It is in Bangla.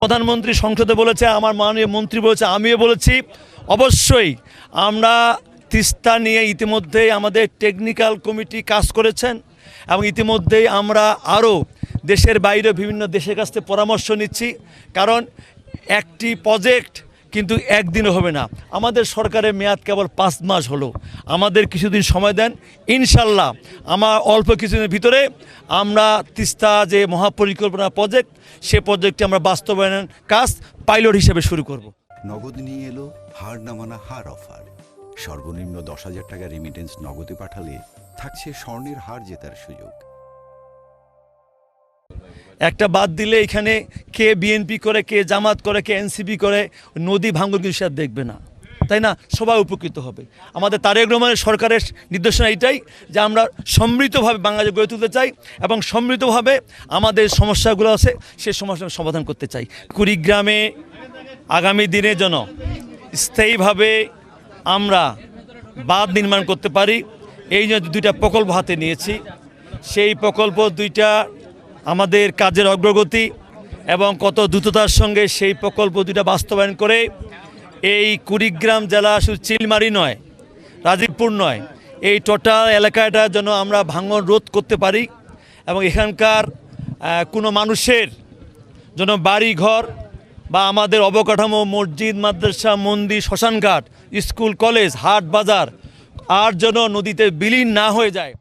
প্রধানমন্ত্রী সংসদে বলেছে, আমার মাননীয় মন্ত্রী বলেছে, আমিও বলেছি, অবশ্যই আমরা তিস্তা নিয়ে ইতিমধ্যেই আমাদের টেকনিক্যাল কমিটি কাজ করেছেন এবং ইতিমধ্যেই আমরা আরও দেশের বাইরে বিভিন্ন দেশের কাছ থেকে পরামর্শ নিচ্ছি। কারণ একটি প্রজেক্ট কিন্তু একদিনও হবে না। আমাদের সরকারের মেয়াদ কেবল 5 মাস হলো, আমাদের কিছুদিন সময় দেন। ইনশাল্লাহ আমার অল্প কিছুদিনের ভিতরে আমরা তিস্তা যে মহাপরিকল্পনা প্রজেক্ট, সে প্রজেক্টটি আমরা বাস্তবায়নের কাজ পাইলট হিসেবে শুরু করব। নগদ নিয়ে এলো হার না মানা হার অফার। সর্বনিম্ন 10,000 টাকা রেমিটেন্স নগদে পাঠালে থাকছে স্বর্ণের হার জেতার সুযোগ। একটা বাদ দিলে এখানে কে বিএনপি করে, কে জামাত করে, কে এনসিপি করে, নদী ভাঙন কিছু আর দেখবে না, তাই না? সবাই উপকৃত হবে। আমাদের তারেক রহমানের সরকারের নির্দেশনা এটাই যে আমরা সমৃদ্ধভাবে বাংলাদেশ গড়ে তুলতে চাই এবং সমৃদ্ধভাবে আমাদের সমস্যাগুলো আছে সেই সমস্যার সমাধান করতে চাই। কুড়িগ্রামে আগামী দিনের জন্য স্থায়ীভাবে আমরা বাঁধ নির্মাণ করতে পারি, এই জন্য 2টা প্রকল্প হাতে নিয়েছি। সেই প্রকল্প 2টা আমাদের কাজের অগ্রগতি এবং কত দ্রুততার সঙ্গে সেই প্রকল্প 2টা বাস্তবায়ন করে এই কুড়িগ্রাম জেলা শুধু চিলমারি নয়, রাজীবপুর নয়, এই টোটাল এলাকাটা যেন আমরা ভাঙন রোধ করতে পারি এবং এখানকার কোনো মানুষের যেন বাড়ি ঘর বা আমাদের অবকাঠামো, মসজিদ, মাদ্রাসা, মন্দির, শ্মশানঘাট, স্কুল, কলেজ, হাট, বাজার আর যেন নদীতে বিলীন না হয়ে যায়।